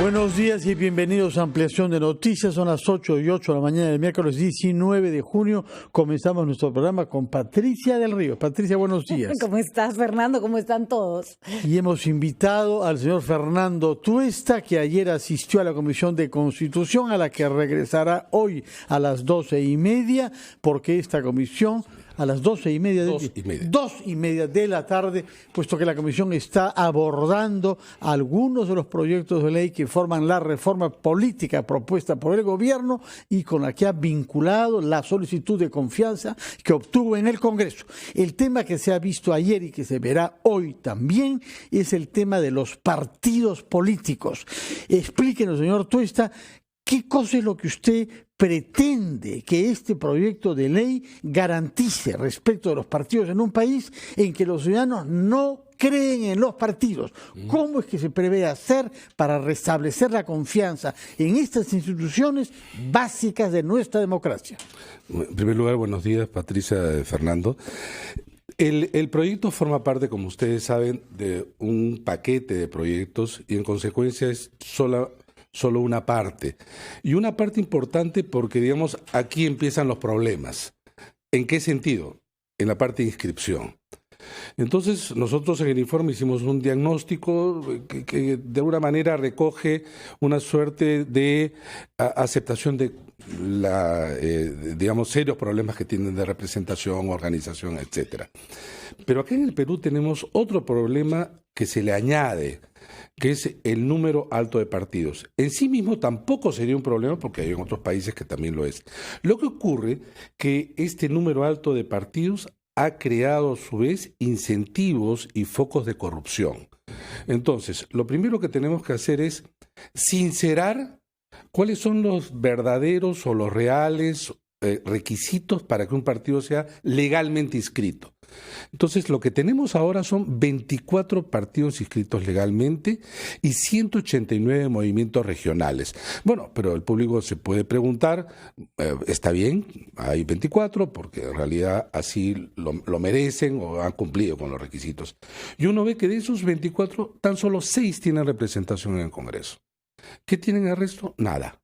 Buenos días y bienvenidos a Ampliación de Noticias. Son las 8:08 de la mañana del miércoles 19 de junio. Comenzamos nuestro programa con Patricia del Río. Patricia, buenos días. ¿Cómo estás, Fernando? ¿Cómo están todos? Y hemos invitado al señor Fernando Tuesta, que ayer asistió a la Comisión de Constitución, a la que regresará hoy a las 12:30, porque esta comisión a las 2:30 de la tarde, puesto que la comisión está abordando algunos de los proyectos de ley que forman la reforma política propuesta por el gobierno y con la que ha vinculado la solicitud de confianza que obtuvo en el Congreso. El tema que se ha visto ayer y que se verá hoy también es el tema de los partidos políticos. Explíquenos, señor Tuesta, ¿qué cosa es lo que usted pretende que este proyecto de ley garantice respecto de los partidos en un país en que los ciudadanos no creen en los partidos? ¿Cómo es que se prevé hacer para restablecer la confianza en estas instituciones básicas de nuestra democracia? En primer lugar, buenos días, Patricia, Fernando. El proyecto forma parte, como ustedes saben, de un paquete de proyectos y en consecuencia es solo una parte. Y una parte importante porque, digamos, aquí empiezan los problemas. ¿En qué sentido? En la parte de inscripción. Entonces, nosotros en el informe hicimos un diagnóstico que de alguna manera recoge una suerte de aceptación de digamos, serios problemas que tienen de representación, organización, etcétera. Pero aquí en el Perú tenemos otro problema que se le añade, que es el número alto de partidos. En sí mismo tampoco sería un problema porque hay en otros países que también lo es. Lo que ocurre que este número alto de partidos ha creado a su vez incentivos y focos de corrupción. Entonces, lo primero que tenemos que hacer es sincerar cuáles son los verdaderos o los reales requisitos para que un partido sea legalmente inscrito. Entonces, lo que tenemos ahora son 24 partidos inscritos legalmente y 189 movimientos regionales. Bueno, pero el público se puede preguntar, está bien, hay 24 porque en realidad así lo merecen o han cumplido con los requisitos. Y uno ve que de esos 24, tan solo 6 tienen representación en el Congreso. ¿Qué tienen el resto? Nada.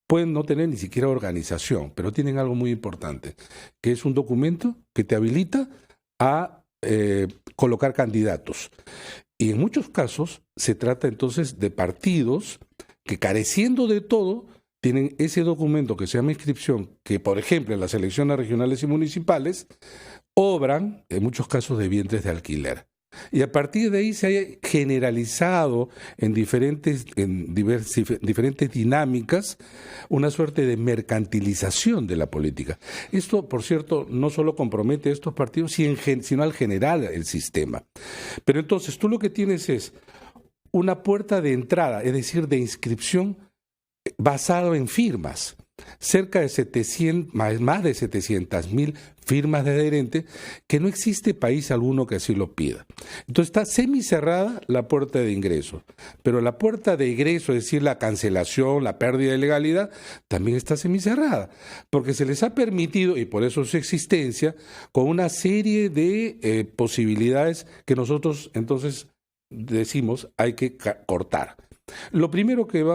Pueden no tener ni siquiera organización, pero tienen algo muy importante, que es un documento que te habilita a colocar candidatos. Y en muchos casos se trata entonces de partidos que, careciendo de todo, tienen ese documento que se llama inscripción, que por ejemplo en las elecciones regionales y municipales obran en muchos casos de vientres de alquiler. Y a partir de ahí se haya generalizado en diferentes dinámicas una suerte de mercantilización de la política. Esto, por cierto, no solo compromete a estos partidos, sino al general el sistema. Pero entonces tú lo que tienes es una puerta de entrada, es decir, de inscripción basado en firmas. Cerca de 700, más de 700.000 firmas de adherentes, que no existe país alguno que así lo pida. Entonces está semicerrada la puerta de ingreso, pero la puerta de egreso, es decir, la cancelación, la pérdida de legalidad, también está semicerrada, porque se les ha permitido, y por eso su existencia, con una serie de posibilidades que nosotros entonces decimos hay que cortar. Lo primero que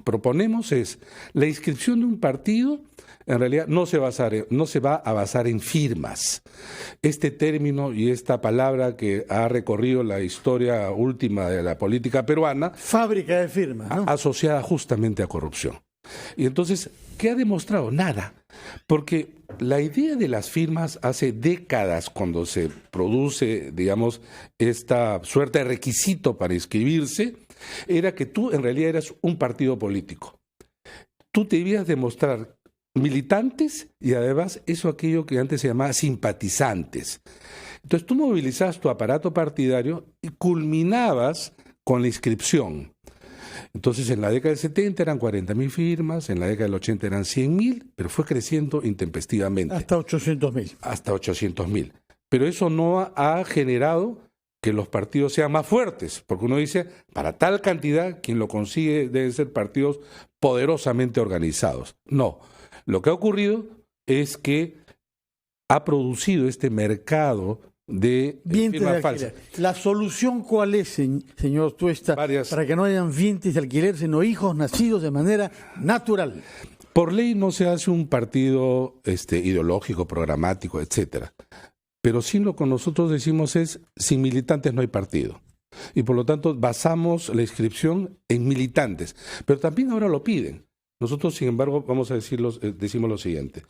proponemos es la inscripción de un partido. En realidad no se va a basar en firmas. Este término y esta palabra que ha recorrido la historia última de la política peruana, fábrica de firmas, ¿no? Asociada justamente a corrupción. Y entonces, ¿qué ha demostrado? Nada. Porque la idea de las firmas hace décadas, cuando se produce, digamos, esta suerte de requisito para inscribirse, era que tú en realidad eras un partido político. Tú debías demostrar militantes y además aquello que antes se llamaba simpatizantes. Entonces tú movilizabas tu aparato partidario y culminabas con la inscripción. Entonces en la década del 70 eran 40.000 firmas, en la década del 80 eran 100.000, pero fue creciendo intempestivamente. Hasta 800.000. Hasta 800.000. Pero eso no ha generado que los partidos sean más fuertes, porque uno dice, para tal cantidad, quien lo consigue deben ser partidos poderosamente organizados. No, lo que ha ocurrido es que ha producido este mercado de Vientres firma de falsa. alquiler. ¿La solución cuál es, señor Tuesta, Varias. para que no hayan vientres de alquiler, sino hijos nacidos de manera natural? Por ley no se hace un partido ideológico, programático, etcétera. Pero sí lo que nosotros decimos es, sin militantes no hay partido. Y por lo tanto basamos la inscripción en militantes. Pero también ahora lo piden. Nosotros, sin embargo, vamos a decimos lo siguiente.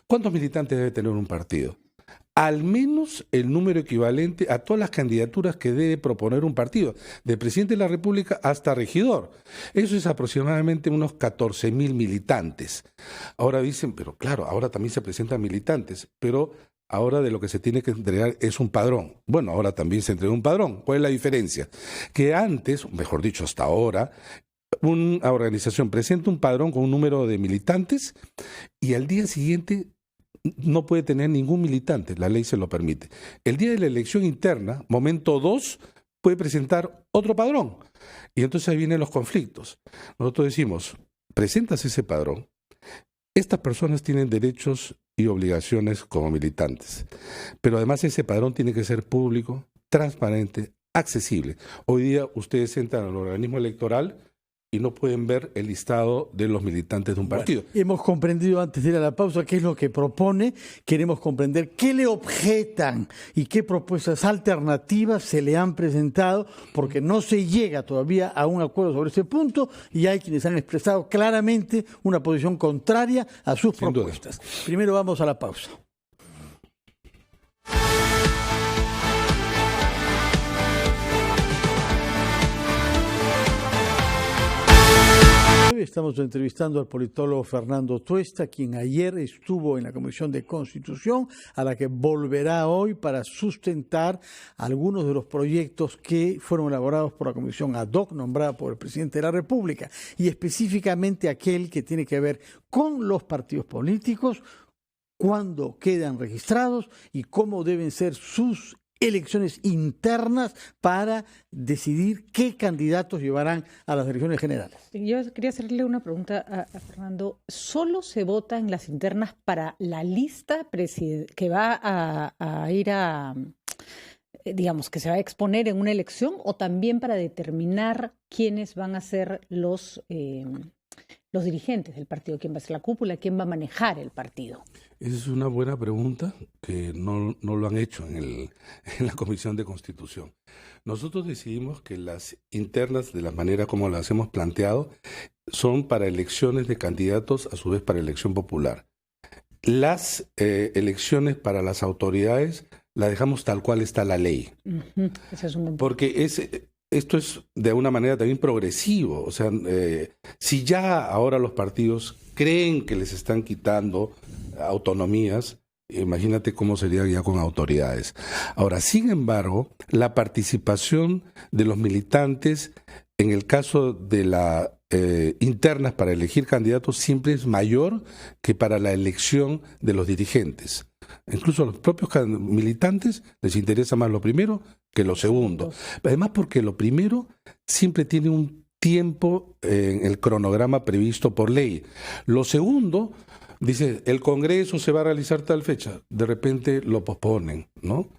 ¿Cuántos militantes debe tener un partido? Al menos el número equivalente a todas las candidaturas que debe proponer un partido, de presidente de la República hasta regidor. Eso es aproximadamente unos 14.000 militantes. Ahora dicen, pero claro, ahora también se presentan militantes, pero ahora de lo que se tiene que entregar es un padrón. Bueno, ahora también se entrega un padrón. ¿Cuál es la diferencia? Que antes, mejor dicho, hasta ahora, una organización presenta un padrón con un número de militantes y al día siguiente no puede tener ningún militante, la ley se lo permite. El día de la elección interna, momento 2, puede presentar otro padrón. Y entonces ahí vienen los conflictos. Nosotros decimos, presentas ese padrón, estas personas tienen derechos y obligaciones como militantes. Pero además ese padrón tiene que ser público, transparente, accesible. Hoy día ustedes entran al organismo electoral y no pueden ver el listado de los militantes de un partido. Bueno, hemos comprendido antes de ir a la pausa qué es lo que propone, queremos comprender qué le objetan y qué propuestas alternativas se le han presentado, porque no se llega todavía a un acuerdo sobre ese punto y hay quienes han expresado claramente una posición contraria a sus propuestas. Primero vamos a la pausa. Estamos entrevistando al politólogo Fernando Tuesta, quien ayer estuvo en la Comisión de Constitución, a la que volverá hoy para sustentar algunos de los proyectos que fueron elaborados por la Comisión ad hoc nombrada por el presidente de la República, y específicamente aquel que tiene que ver con los partidos políticos, cuándo quedan registrados y cómo deben ser sus elecciones internas para decidir qué candidatos llevarán a las elecciones generales. Yo quería hacerle una pregunta a Fernando. ¿Solo se vota en las internas para la lista que va a ir a, digamos, que se va a exponer en una elección, o también para determinar quiénes van a ser los dirigentes del partido, quién va a ser la cúpula, quién va a manejar el partido? Esa es una buena pregunta que no lo han hecho en la Comisión de Constitución. Nosotros decidimos que las internas, de la manera como las hemos planteado, son para elecciones de candidatos, a su vez para elección popular. Las elecciones para las autoridades las dejamos tal cual está la ley. Ese es un buen punto. Porque esto es de una manera también progresivo. O sea, si ya ahora los partidos creen que les están quitando autonomías, imagínate cómo sería ya con autoridades. Ahora, sin embargo, la participación de los militantes en el caso de las internas para elegir candidatos siempre es mayor que para la elección de los dirigentes. Incluso a los propios militantes les interesa más lo primero que lo segundo. Además, porque lo primero siempre tiene un tiempo en el cronograma previsto por ley. Lo segundo, dice, el Congreso se va a realizar tal fecha, de repente lo posponen, ¿no?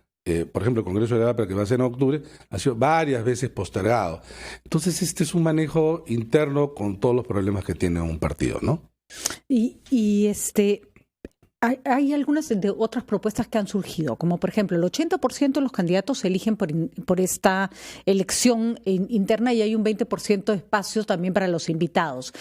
Por ejemplo, el Congreso de Edad, que va a ser en octubre, ha sido varias veces postergado. Entonces, este es un manejo interno con todos los problemas que tiene un partido, ¿no? Hay algunas de otras propuestas que han surgido, como por ejemplo el 80% de los candidatos se eligen por esta elección interna y hay un 20% de espacios también para los invitados.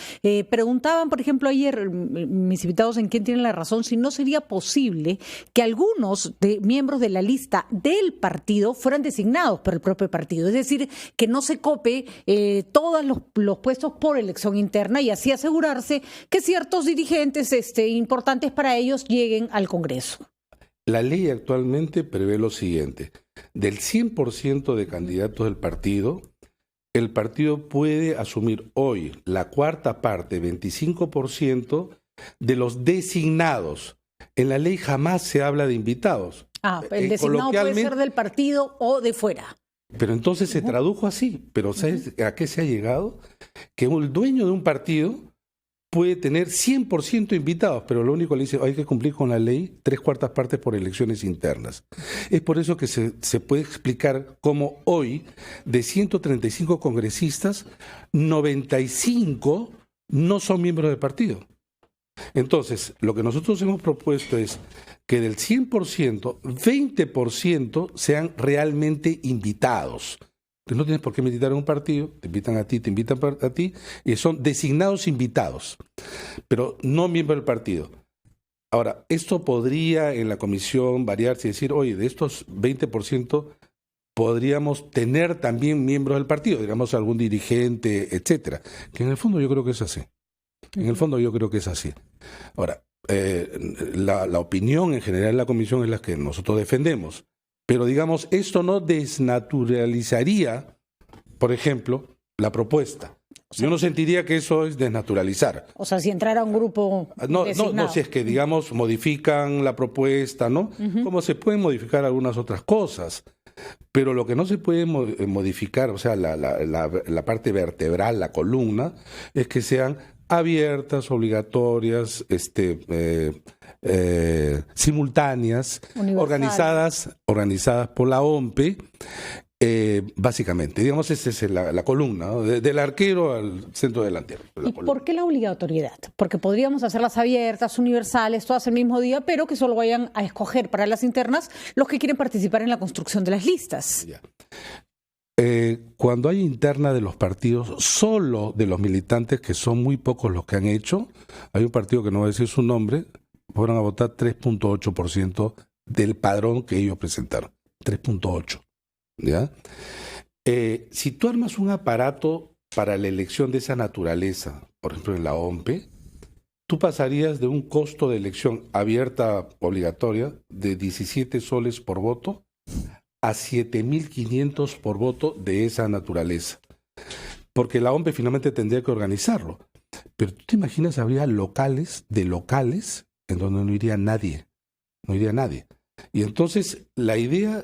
Preguntaban, por ejemplo, ayer mis invitados en quién tienen la razón, si no sería posible que algunos miembros de la lista del partido fueran designados por el propio partido, es decir, que no se cope todos los puestos por elección interna y así asegurarse que ciertos dirigentes importantes para ellos lleguen al Congreso. La ley actualmente prevé lo siguiente: del 100% de candidatos del partido, el partido puede asumir hoy la cuarta parte, 25%, de los designados. En la ley jamás se habla de invitados. El designado puede ser del partido o de fuera. Pero entonces se tradujo así. Pero ¿sabes a qué se ha llegado? Que el dueño de un partido puede tener 100% invitados, pero lo único que le dice, hay que cumplir con la ley 3/4 partes por elecciones internas. Es por eso que se puede explicar cómo hoy, de 135 congresistas, 95 no son miembros del partido. Entonces, lo que nosotros hemos propuesto es que del 100%, 20% sean realmente invitados. Entonces, no tienes por qué invitar a un partido, te invitan a ti, y son designados invitados, pero no miembros del partido. Ahora, esto podría en la comisión variarse y decir, oye, de estos 20% podríamos tener también miembros del partido, digamos algún dirigente, etcétera, que en el fondo yo creo que es así. Ahora, la opinión en general de la comisión es la que nosotros defendemos, pero digamos, esto no desnaturalizaría, por ejemplo, la propuesta. Yo no sentiría que eso es desnaturalizar. O sea, si entrara un grupo No, si es que, digamos, modifican la propuesta, ¿no? Como se pueden modificar algunas otras cosas. Pero lo que no se puede modificar, o sea, la parte vertebral, la columna, es que sean abiertas, obligatorias, simultáneas, organizadas por la OMPE, básicamente. Digamos, esa es la columna, ¿no? Del arquero al centro delantero. ¿Y por qué la obligatoriedad? Porque podríamos hacerlas abiertas, universales, todas el mismo día, pero que solo vayan a escoger para las internas los que quieren participar en la construcción de las listas. Ya. Cuando hay interna de los partidos, solo de los militantes, que son muy pocos los que han hecho, hay un partido que no voy a decir su nombre, fueron a votar 3.8% del padrón que ellos presentaron. 3.8%. ¿Ya? Si tú armas un aparato para la elección de esa naturaleza, por ejemplo en la OMPE, tú pasarías de un costo de elección abierta obligatoria de 17 soles por voto a 7.500 por voto de esa naturaleza. Porque la OMPE finalmente tendría que organizarlo. Pero tú te imaginas, habría locales en donde no iría nadie. Y entonces la idea,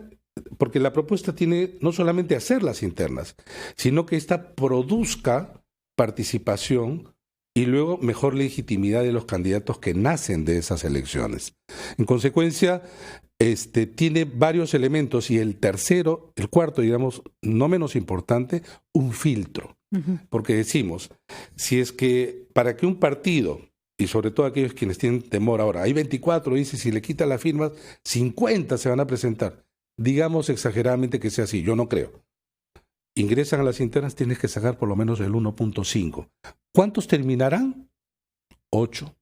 porque la propuesta tiene no solamente hacer las internas, sino que esta produzca participación y luego mejor legitimidad de los candidatos que nacen de esas elecciones. En consecuencia, tiene varios elementos y el cuarto, digamos, no menos importante, un filtro. Porque decimos, si es que para que un partido, y sobre todo aquellos quienes tienen temor ahora, hay 24, dice, si le quitan las firmas, 50 se van a presentar. Digamos exageradamente que sea así, yo no creo. Ingresan a las internas, tienes que sacar por lo menos el 1.5. ¿Cuántos terminarán? 8.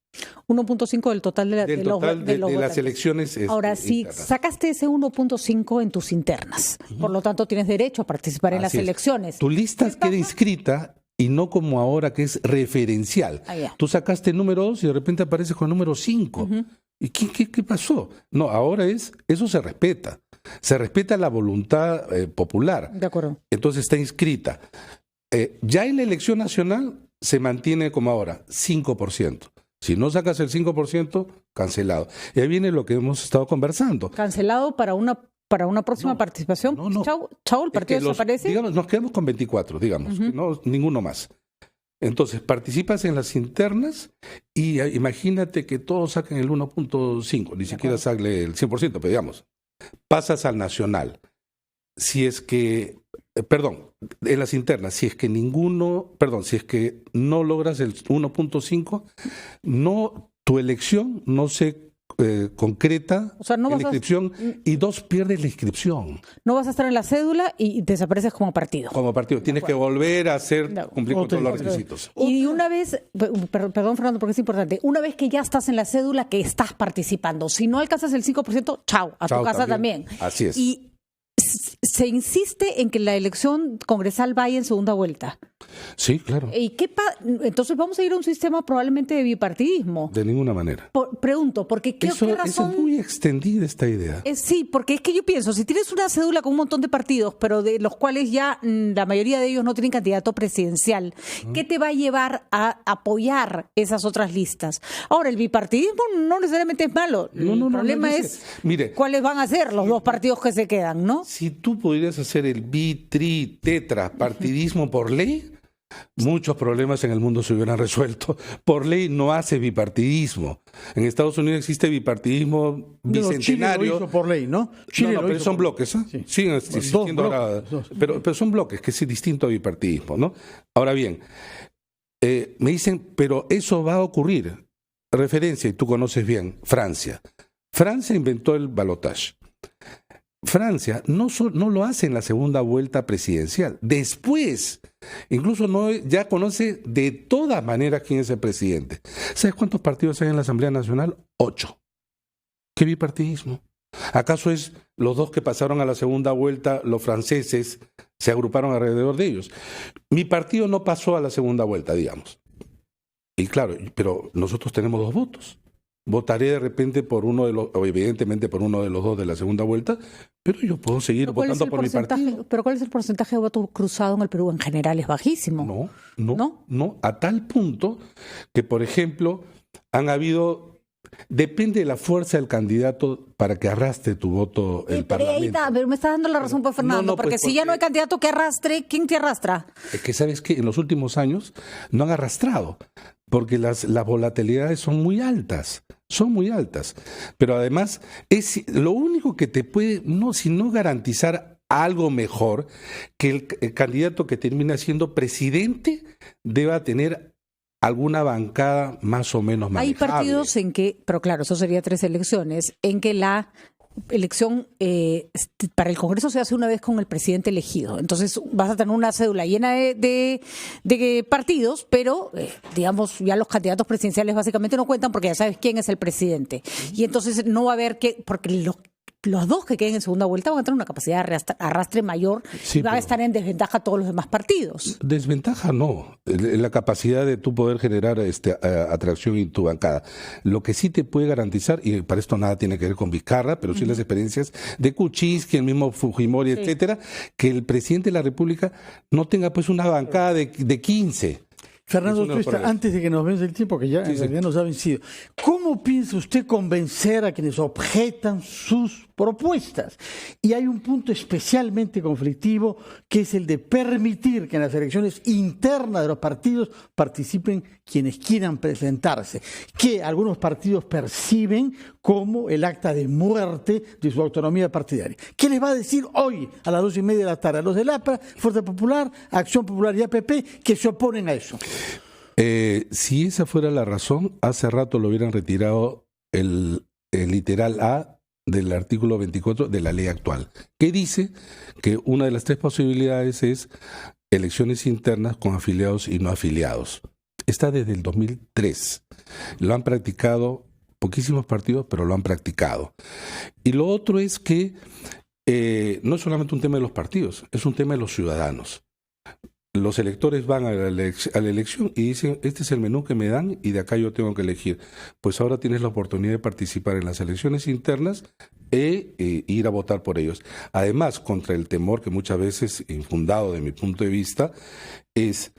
1.5 del total de las elecciones. Ahora, si internas. Sacaste ese 1.5 en tus internas, por lo tanto tienes derecho a participar en las elecciones. Tu lista queda inscrita y no como ahora que es referencial. Tú sacaste el número 2 y de repente apareces con el número 5. ¿Y qué pasó? No, ahora eso se respeta. Se respeta la voluntad popular. De acuerdo. Entonces está inscrita. Ya en la elección nacional se mantiene como ahora, 5%. Si no sacas el 5%, cancelado. Y ahí viene lo que hemos estado conversando. ¿Cancelado para una próxima participación? No. Chau, el partido desaparece. Digamos, nos quedamos con 24, digamos, no, ninguno más. Entonces, participas en las internas y imagínate que todos saquen el 1.5, ni siquiera sale el 100%, pero digamos, pasas al nacional. Si es que, en las internas, si es que no logras el 1.5, tu elección no se concreta, o sea, no en la inscripción, y 2, pierdes la inscripción. No vas a estar en la cédula y desapareces como partido. Tienes que volver a cumplir con todos los requisitos. Y una vez, perdón Fernando, porque es importante, una vez que ya estás en la cédula, que estás participando, si no alcanzas el 5%, chau, a tu casa también. Así es. Y se insiste en que la elección congresal vaya en segunda vuelta. Sí, claro. ¿Y entonces vamos a ir a un sistema probablemente de bipartidismo? De ninguna manera. Pregunto, porque ¿qué razón? Es muy extendida esta idea. Sí, porque es que yo pienso, si tienes una cédula con un montón de partidos, pero de los cuales ya la mayoría de ellos no tienen candidato presidencial, ¿qué te va a llevar a apoyar esas otras listas? Ahora, el bipartidismo no necesariamente es malo. El problema es cuáles van a ser los dos partidos que se quedan, ¿no? Si tú pudieras hacer el tetra partidismo por ley, muchos problemas en el mundo se hubieran resuelto. Por ley no hace bipartidismo. En Estados Unidos existe bipartidismo bicentenario. Chile lo hizo por ley, ¿no? Chile no, pero son bloques, ¿eh? Sí. Siguen existiendo ahora, pero son bloques, que es distinto a bipartidismo, ¿no? Ahora bien, me dicen, pero eso va a ocurrir. Referencia, y tú conoces bien, Francia. Francia inventó el balotage. Francia no lo hace en la segunda vuelta presidencial. Después, incluso ya conoce de todas maneras quién es el presidente. ¿Sabes cuántos partidos hay en la Asamblea Nacional? 8. ¿Qué bipartidismo? ¿Acaso es los dos que pasaron a la segunda vuelta, los franceses, se agruparon alrededor de ellos? Mi partido no pasó a la segunda vuelta, digamos. Y claro, pero nosotros tenemos 2 votos. Votaré de repente por uno de los, o evidentemente por uno de los 2 de la segunda vuelta, pero yo puedo seguir votando por mi partido. ¿Pero cuál es el porcentaje de voto cruzado en el Perú? En general es bajísimo. No, a tal punto que, por ejemplo, han habido... Depende de la fuerza del candidato para que arrastre tu voto el Parlamento. Pero me está dando la razón, pues, Fernando, porque si ya no hay candidato que arrastre, ¿quién te arrastra? Es que sabes que en los últimos años no han arrastrado, porque las volatilidades son muy altas, pero además es lo único que te puede, sino garantizar algo mejor, que el candidato que termina siendo presidente deba tener alguna bancada más o menos manejable. Hay partidos en que, pero claro, eso sería 3 elecciones, en que la elección para el Congreso se hace una vez con el presidente elegido. Entonces vas a tener una cédula llena de partidos, pero digamos ya los candidatos presidenciales básicamente no cuentan porque ya sabes quién es el presidente. Y entonces no va a haber porque los 2 que queden en segunda vuelta van a tener una capacidad de arrastre mayor y van a estar en desventaja todos los demás partidos. Desventaja no, la capacidad de tú poder generar atracción en tu bancada. Lo que sí te puede garantizar, y para esto nada tiene que ver con Vizcarra, pero sí las experiencias de Kuczynski, el mismo Fujimori, etcétera, que el presidente de la República no tenga pues una bancada de 15. Fernando Tuesta, antes de que nos vence el tiempo, que ya en realidad nos ha vencido, ¿cómo piensa usted convencer a quienes objetan sus propuestas? Y hay un punto especialmente conflictivo, que es el de permitir que en las elecciones internas de los partidos participen quienes quieran presentarse, que algunos partidos perciben como el acta de muerte de su autonomía partidaria. ¿Qué les va a decir hoy a las 2:30 de la tarde a los del APRA, Fuerza Popular, Acción Popular y APP, que se oponen a eso? Si esa fuera la razón, hace rato lo hubieran retirado el literal A del artículo 24 de la ley actual, que dice que una de las 3 posibilidades es elecciones internas con afiliados y no afiliados. Está desde el 2003. Lo han practicado poquísimos partidos, pero lo han practicado. Y lo otro es que no es solamente un tema de los partidos, es un tema de los ciudadanos. Los electores van a la elección y dicen, este es el menú que me dan y de acá yo tengo que elegir. Pues ahora tienes la oportunidad de participar en las elecciones internas e ir a votar por ellos. Además, contra el temor que muchas veces, infundado de mi punto de vista, es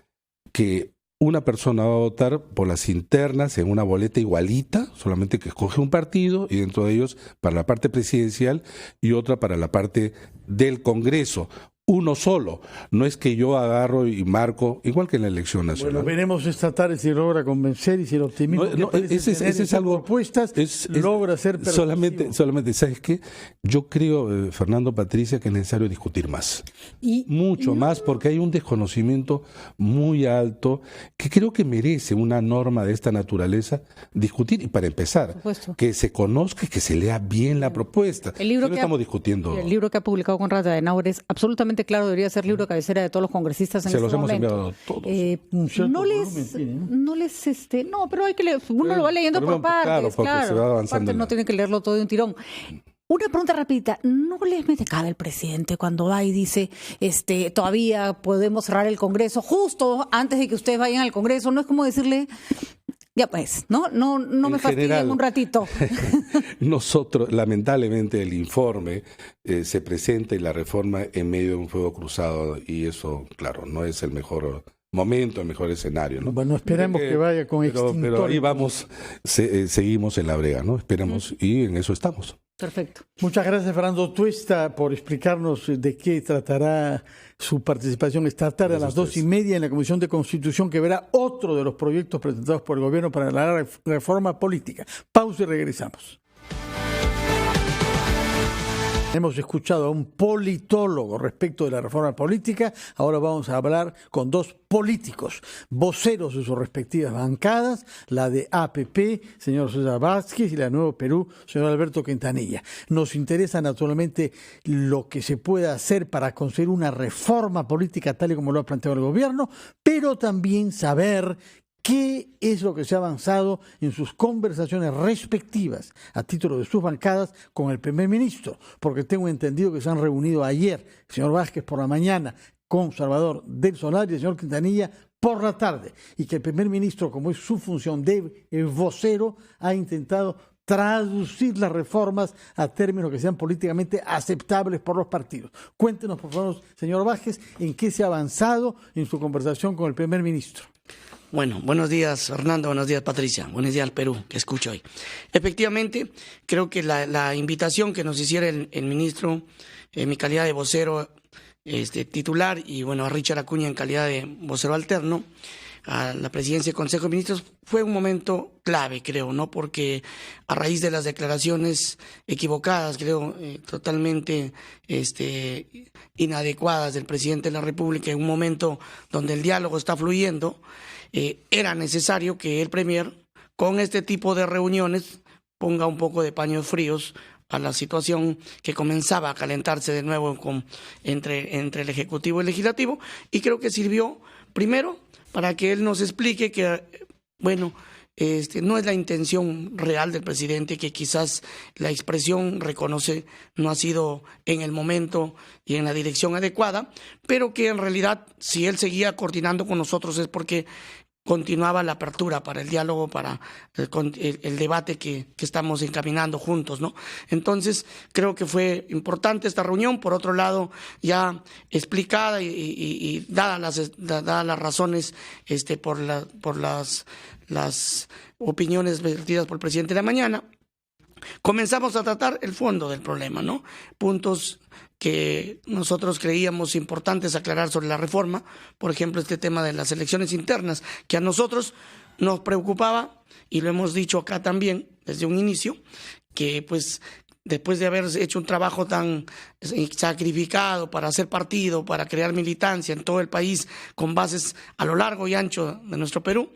que una persona va a votar por las internas en una boleta igualita, solamente que escoge un partido y dentro de ellos para la parte presidencial y otra para la parte del Congreso. Uno solo, no es que yo agarro y marco, igual que en la elección nacional. Bueno, veremos esta tarde si logra convencer y si el optimismo ese es algo propuestas logra ser solamente, ¿sabes qué? Yo creo, Fernando, Patricia, que es necesario discutir más. Mucho más, porque hay un desconocimiento muy alto que creo que merece una norma de esta naturaleza discutir y para empezar, que se conozca y que se lea bien la propuesta. El libro estamos discutiendo. El libro que ha publicado Conrad Adenauer es absolutamente claro, debería ser libro de cabecera de todos los congresistas en este momento. Pero hay que leer, uno lo va leyendo por partes, claro, partes no tiene que leerlo todo de un tirón. Una pregunta rapidita, ¿no les mete cara el presidente cuando va y dice todavía podemos cerrar el Congreso justo antes de que ustedes vayan al Congreso? No es como decirle, ya pues, no me fastidien un ratito. Nosotros, lamentablemente, el informe se presenta y la reforma en medio de un fuego cruzado y eso, claro, no es el mejor momento, el mejor escenario, ¿no? Bueno, esperemos que vaya con extintor. Pero ahí vamos, seguimos en la brega, ¿no? Esperemos, y en eso estamos. Perfecto. Muchas gracias, Fernando Tuesta, por explicarnos de qué tratará su participación esta tarde a las 2:30 en la Comisión de Constitución, que verá otro de los proyectos presentados por el gobierno para la reforma política. Pausa y regresamos. Hemos escuchado a un politólogo respecto de la reforma política. Ahora vamos a hablar con dos políticos, voceros de sus respectivas bancadas, la de APP, señor César Vázquez, y la de Nuevo Perú, señor Alberto Quintanilla. Nos interesa naturalmente lo que se pueda hacer para conseguir una reforma política tal y como lo ha planteado el gobierno, pero también saber qué es lo que se ha avanzado en sus conversaciones respectivas a título de sus bancadas con el primer ministro, porque tengo entendido que se han reunido ayer el señor Vázquez por la mañana con Salvador del Solar y el señor Quintanilla por la tarde, y que el primer ministro, como es su función de vocero, ha intentado traducir las reformas a términos que sean políticamente aceptables por los partidos. Cuéntenos, por favor, señor Vázquez, en qué se ha avanzado en su conversación con el primer ministro. Bueno, buenos días, Fernando, buenos días, Patricia, buenos días al Perú, que escucho hoy. Efectivamente, creo que la invitación que nos hiciera el ministro, en mi calidad de vocero titular, y bueno, a Richard Acuña en calidad de vocero alterno, a la presidencia del Consejo de Ministros, fue un momento clave, creo, ¿no? Porque a raíz de las declaraciones equivocadas, creo, totalmente inadecuadas del presidente de la República, en un momento donde el diálogo está fluyendo, era necesario que el Premier, con este tipo de reuniones, ponga un poco de paños fríos a la situación que comenzaba a calentarse de nuevo entre el Ejecutivo y el Legislativo, y creo que sirvió, primero, para que él nos explique que, bueno, no es la intención real del presidente, que quizás la expresión reconoce no ha sido en el momento y en la dirección adecuada, pero que en realidad, si él seguía coordinando con nosotros, es porque continuaba la apertura para el diálogo, para el debate que estamos encaminando juntos, ¿no? Entonces, creo que fue importante esta reunión. Por otro lado, ya explicada y dadas las razones por las opiniones vertidas por el presidente de la mañana, comenzamos a tratar el fondo del problema, ¿no? Puntos que nosotros creíamos importantes aclarar sobre la reforma, por ejemplo, este tema de las elecciones internas, que a nosotros nos preocupaba, y lo hemos dicho acá también desde un inicio, que pues después de haber hecho un trabajo tan sacrificado para hacer partido, para crear militancia en todo el país, con bases a lo largo y ancho de nuestro Perú,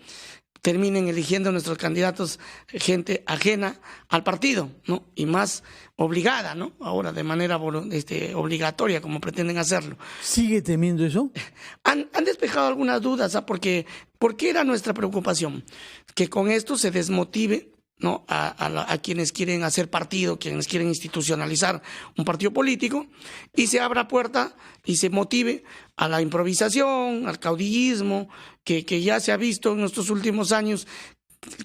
terminen eligiendo a nuestros candidatos gente ajena al partido, ¿no? Y más obligada, ¿no? Ahora de manera obligatoria, como pretenden hacerlo. ¿Sigue temiendo eso? Han despejado algunas dudas, ¿ah? ¿Por qué era nuestra preocupación? Que con esto se desmotive, ¿no? a quienes quieren hacer partido, quienes quieren institucionalizar un partido político, y se abra puerta y se motive a la improvisación, al caudillismo, que ya se ha visto en estos últimos años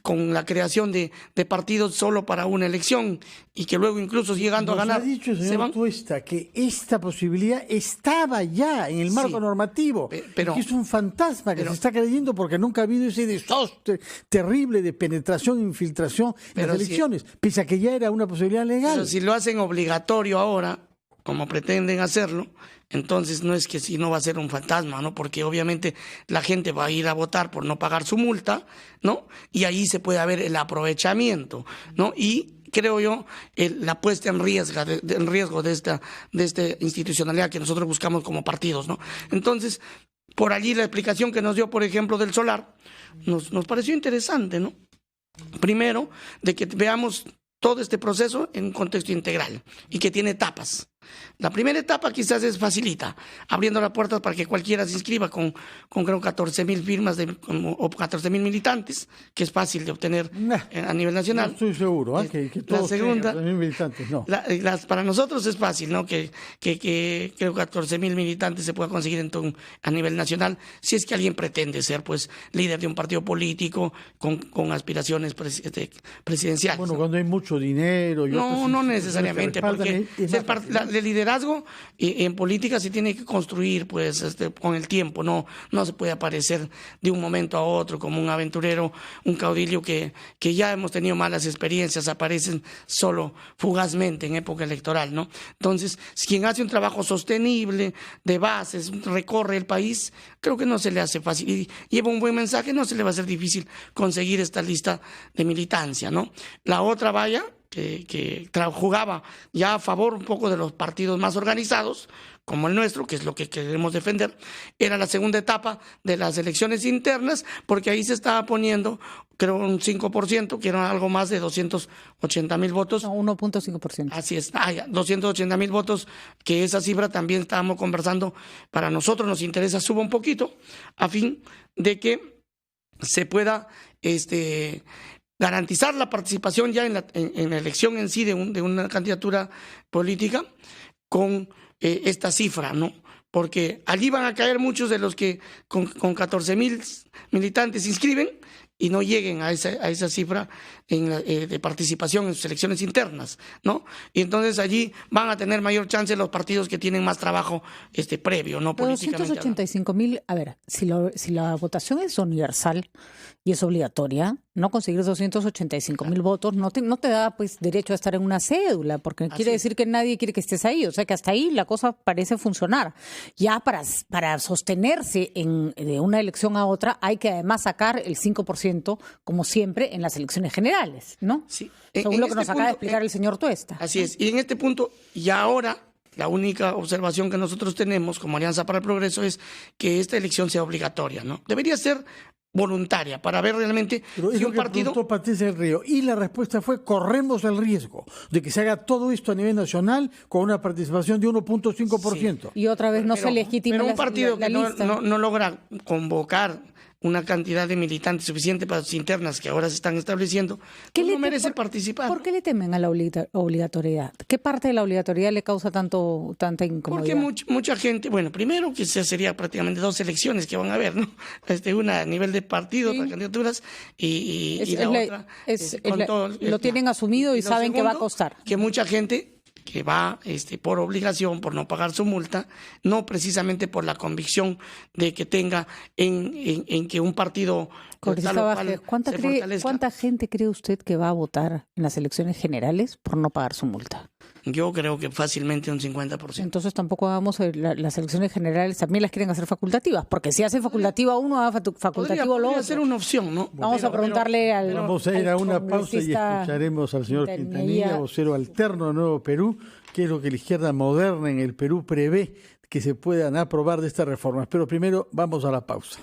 con la creación de partidos solo para una elección, y que luego incluso llegando a ganar... Nos ha dicho, señor Tuesta, que esta posibilidad estaba ya en el marco normativo, pero que es un fantasma que se está creyendo porque nunca ha habido ese desastre terrible de penetración e infiltración en las elecciones, pese a que ya era una posibilidad legal. Pero si lo hacen obligatorio ahora, como pretenden hacerlo, entonces no es que si no va a ser un fantasma, ¿no? Porque obviamente la gente va a ir a votar por no pagar su multa, ¿no? Y ahí se puede haber el aprovechamiento, ¿no? Y creo yo la puesta en riesgo de esta institucionalidad que nosotros buscamos como partidos, ¿no? Entonces, por allí la explicación que nos dio, por ejemplo, del solar, nos pareció interesante, ¿no? Primero, de que veamos todo este proceso en un contexto integral y que tiene etapas. La primera etapa quizás es facilita, abriendo las puertas para que cualquiera se inscriba con creo 14.000 firmas o 14.000 militantes, que es fácil de obtener a nivel nacional. No estoy seguro, que todos la segunda, 14.000 militantes, no. Para nosotros es fácil, ¿no? Que creo 14.000 militantes se pueda conseguir a nivel nacional, si es que alguien pretende ser pues líder de un partido político con aspiraciones presidenciales. Bueno, ¿no? Cuando hay mucho dinero... No necesariamente, porque el liderazgo en política se tiene que construir pues con el tiempo, no se puede aparecer de un momento a otro como un aventurero, un caudillo que ya hemos tenido malas experiencias, aparecen solo fugazmente en época electoral, ¿no? Entonces, quien hace un trabajo sostenible, de bases, recorre el país, creo que no se le hace fácil y lleva un buen mensaje, no se le va a hacer difícil conseguir esta lista de militancia, ¿no? La otra valla que jugaba ya a favor un poco de los partidos más organizados, como el nuestro, que es lo que queremos defender, era la segunda etapa de las elecciones internas, porque ahí se estaba poniendo, creo, un 5%, que era algo más de 280,000 votos. No, 1.5%. Así es, 280,000 votos, que esa cifra también estábamos conversando, para nosotros nos interesa suba un poquito, a fin de que se pueda garantizar la participación ya en la elección en sí de una candidatura política con esta cifra, ¿no? Porque allí van a caer muchos de los que con 14,000 militantes se inscriben y no lleguen a esa cifra de participación en sus elecciones internas, ¿no? Y entonces allí van a tener mayor chance los partidos que tienen más trabajo previo, ¿no? Políticamente. 285,000, a ver, si la votación es universal y es obligatoria, no conseguir 285,000 votos no te da pues derecho a estar en una cédula, porque quiere decir que nadie quiere que estés ahí, o sea que hasta ahí la cosa parece funcionar. Ya para sostenerse de una elección a otra hay que además sacar el 5%, como siempre, en las elecciones generales, ¿no? Sí. Según lo que nos acaba de explicar el señor Tuesta. Así es, y en este punto, y ahora, la única observación que nosotros tenemos como Alianza para el Progreso es que esta elección sea obligatoria, ¿no? Debería ser voluntaria para ver realmente si un partido... Preguntó Patricia del Río, y la respuesta fue: corremos el riesgo de que se haga todo esto a nivel nacional con una participación de 1.5%. Sí. Y otra vez no se legitima pero un partido la que lista. no logra convocar una cantidad de militantes suficiente para sus internas que ahora se están estableciendo, no merece participar. ¿Por qué le temen a la obligatoriedad? ¿Qué parte de la obligatoriedad le causa tanta incomodidad? Porque mucha gente, bueno, primero que sería prácticamente 2 elecciones que van a haber, ¿no? Una a nivel de partido, otras candidaturas, y la otra... lo tienen asumido y saben que va a costar. Que mucha gente que va por obligación, por no pagar su multa, no precisamente por la convicción de que tenga en que un partido tal o cual se fortalezca. ¿Cuánta gente cree usted que va a votar en las elecciones generales por no pagar su multa? Yo creo que fácilmente un 50%. Entonces tampoco hagamos las elecciones generales, también las quieren hacer facultativas, porque si hace facultativa uno, haga facultativo lo otro. Podría ser una opción, ¿no? Vamos a preguntarle al... Vamos a ir a una pausa y escucharemos al señor Quintanilla, vocero alterno de Nuevo Perú, qué es lo que la izquierda moderna en el Perú prevé que se puedan aprobar de estas reformas. Pero primero vamos a la pausa.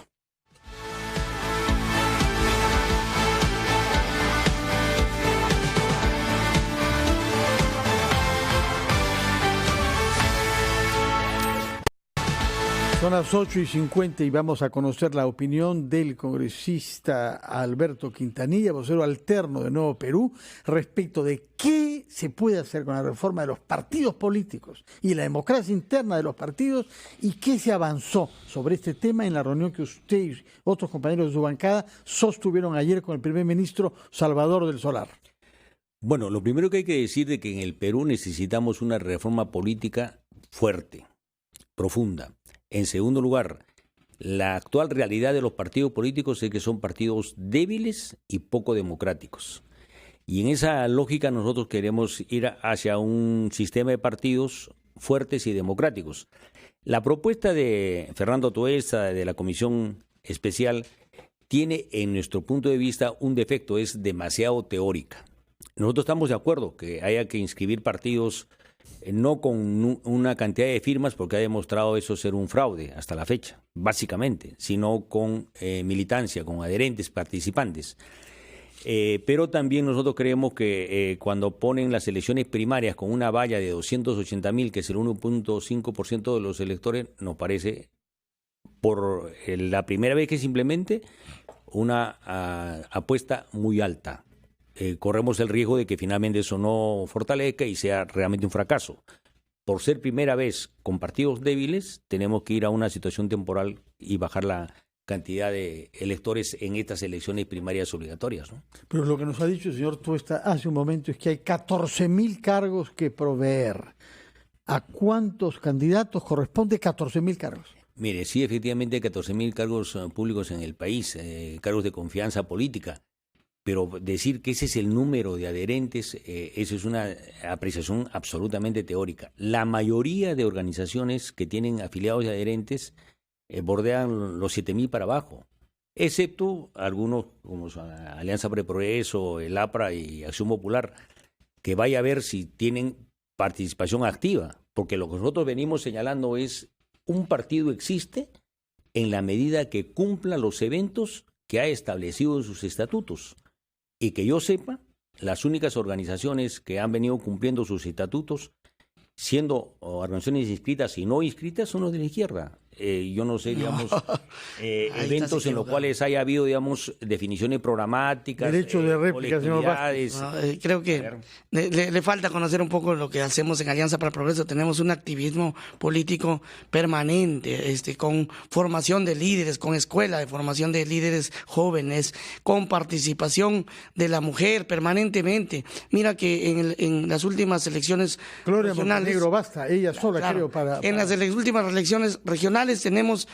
Son las 8:50 y vamos a conocer la opinión del congresista Alberto Quintanilla, vocero alterno de Nuevo Perú, respecto de qué se puede hacer con la reforma de los partidos políticos y la democracia interna de los partidos y qué se avanzó sobre este tema en la reunión que usted y otros compañeros de su bancada sostuvieron ayer con el primer ministro Salvador del Solar. Bueno, lo primero que hay que decir es que en el Perú necesitamos una reforma política fuerte, profunda. En segundo lugar, la actual realidad de los partidos políticos es que son partidos débiles y poco democráticos. Y en esa lógica nosotros queremos ir hacia un sistema de partidos fuertes y democráticos. La propuesta de Fernando Tuesta, de la Comisión Especial, tiene en nuestro punto de vista un defecto, es demasiado teórica. Nosotros estamos de acuerdo que haya que inscribir partidos no con una cantidad de firmas, porque ha demostrado eso ser un fraude hasta la fecha, básicamente, sino con militancia, con adherentes, participantes. Pero también nosotros creemos que cuando ponen las elecciones primarias con una valla de 280,000, que es el 1.5% de los electores, nos parece, por la primera vez que se implemente, una apuesta muy alta. Corremos el riesgo de que finalmente eso no fortalezca y sea realmente un fracaso. Por ser primera vez con partidos débiles, tenemos que ir a una situación temporal y bajar la cantidad de electores en estas elecciones primarias obligatorias, ¿no? Pero lo que nos ha dicho el señor Tuesta hace un momento es que hay 14,000 cargos que proveer. ¿A cuántos candidatos corresponde 14.000 cargos? Mire, sí, efectivamente hay 14.000 cargos públicos en el país, cargos de confianza política, pero decir que ese es el número de adherentes, eso es una apreciación absolutamente teórica. La mayoría de organizaciones que tienen afiliados y adherentes bordean los 7.000 para abajo, excepto algunos como Alianza para el Progreso, el APRA y Acción Popular, que vaya a ver si tienen participación activa, porque lo que nosotros venimos señalando es un partido existe en la medida que cumpla los eventos que ha establecido en sus estatutos. Y que yo sepa, las únicas organizaciones que han venido cumpliendo sus estatutos, siendo organizaciones inscritas y no inscritas, son los de la izquierda. Yo no sé, digamos, eventos en los cuales haya habido, digamos, definiciones programáticas. Derecho de réplica, señor Vázquez. Creo que le falta conocer un poco lo que hacemos en Alianza para el Progreso. Tenemos un activismo político permanente, con formación de líderes, con escuela de formación de líderes jóvenes, con participación de la mujer permanentemente. Mira que en las últimas elecciones Gloria regionales... Montenegro, basta, ella sola, claro, creo, En las últimas elecciones regionales tenemos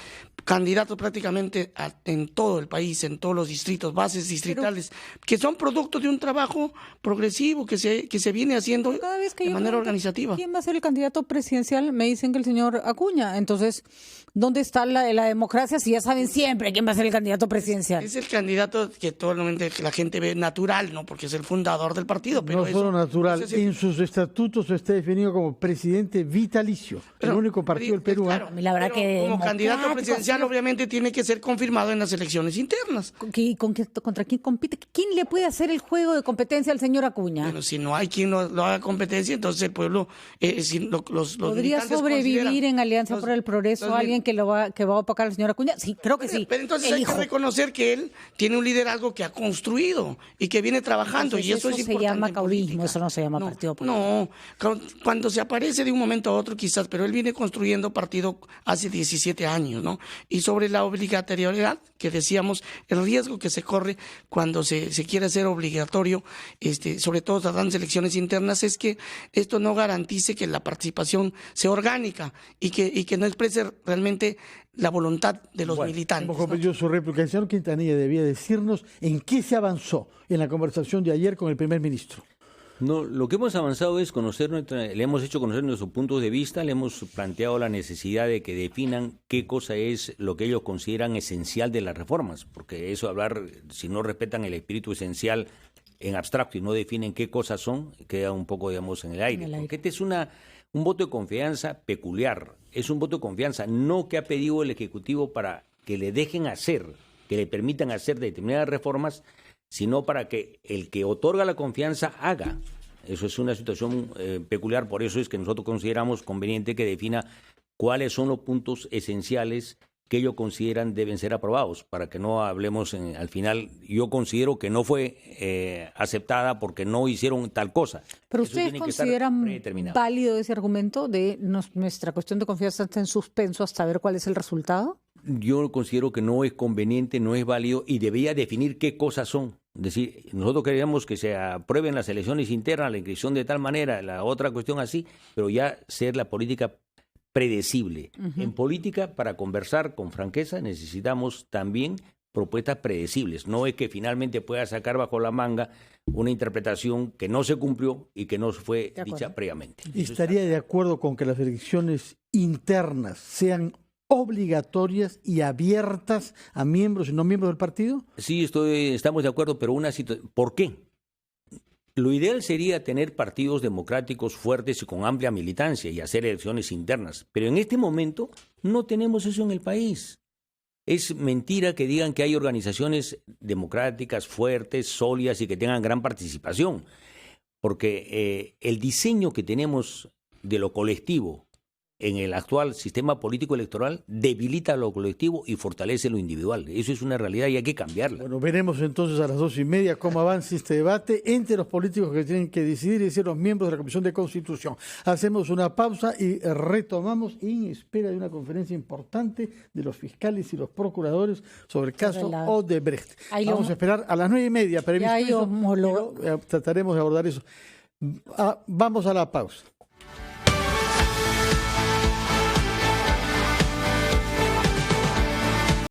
candidatos prácticamente en todo el país, en todos los distritos, bases distritales, que son producto de un trabajo progresivo que se viene haciendo cada vez que de yo manera pregunto organizativa. ¿Quién va a ser el candidato presidencial? Me dicen que el señor Acuña. Entonces, ¿dónde está la democracia si ya saben siempre quién va a ser el candidato presidencial? Es el candidato que totalmente la gente ve natural, ¿no? Porque es el fundador del partido. Pero no solo natural, en sus estatutos está definido como presidente vitalicio, el único partido del Perú. Claro, la verdad que como candidato presidencial obviamente tiene que ser confirmado en las elecciones internas. ¿Contra quién compite? ¿Quién le puede hacer el juego de competencia al señor Acuña? Bueno, si no hay quien lo haga competencia, entonces el pueblo... ¿Podría sobrevivir en Alianza por el Progreso alguien que va a opacar al señor Acuña? Sí, creo que sí. Pero entonces hay que reconocer que él tiene un liderazgo que ha construido y que viene trabajando. Entonces, y eso es importante. Se llama caudillismo, eso no se llama partido político. No, cuando se aparece de un momento a otro quizás, pero él viene construyendo partido hace 17 años, ¿no? Y sobre la obligatoriedad, que decíamos, el riesgo que se corre cuando se quiere hacer obligatorio, sobre todo tratando de elecciones internas, es que esto no garantice que la participación sea orgánica y que no exprese realmente la voluntad de los militantes. Hemos comprendido su réplica. El señor Quintanilla debía decirnos en qué se avanzó en la conversación de ayer con el primer ministro. No, lo que hemos avanzado es le hemos hecho conocer nuestros puntos de vista, le hemos planteado la necesidad de que definan qué cosa es lo que ellos consideran esencial de las reformas, porque eso hablar, si no respetan el espíritu esencial en abstracto y no definen qué cosas son, queda un poco, digamos, en el aire. Porque este es un voto de confianza peculiar, es un voto de confianza, no que ha pedido el Ejecutivo para que le dejen hacer, que le permitan hacer determinadas reformas, sino para que el que otorga la confianza haga. Eso es una situación peculiar, por eso es que nosotros consideramos conveniente que defina cuáles son los puntos esenciales que ellos consideran deben ser aprobados, para que no hablemos al final, yo considero que no fue aceptada porque no hicieron tal cosa. ¿Pero ustedes consideran válido ese argumento de nuestra cuestión de confianza está en suspenso hasta ver cuál es el resultado? Yo considero que no es conveniente, no es válido y debería definir qué cosas son. Es decir, nosotros queríamos que se aprueben las elecciones internas, la inscripción de tal manera, la otra cuestión así, pero ya ser la política predecible. En política, para conversar con franqueza, necesitamos también propuestas predecibles. No es que finalmente pueda sacar bajo la manga una interpretación que no se cumplió y que no fue dicha previamente. ¿Y estaría de acuerdo con que las elecciones internas sean obligatorias y abiertas a miembros y no miembros del partido? Sí, estamos de acuerdo, pero una situación. ¿Por qué? Lo ideal sería tener partidos democráticos fuertes y con amplia militancia y hacer elecciones internas, pero en este momento no tenemos eso en el país. Es mentira que digan que hay organizaciones democráticas fuertes, sólidas y que tengan gran participación, porque el diseño que tenemos de lo colectivo en el actual sistema político electoral debilita lo colectivo y fortalece lo individual. Eso es una realidad y hay que cambiarla. Bueno, veremos entonces a las 2:30 cómo avanza este debate entre los políticos que tienen que decidir y ser los miembros de la Comisión de Constitución. Hacemos una pausa y retomamos en espera de una conferencia importante de los fiscales y los procuradores sobre el caso Odebrecht. Vamos a esperar a las 9:30, previsto eso, trataremos de abordar eso. Vamos a la pausa.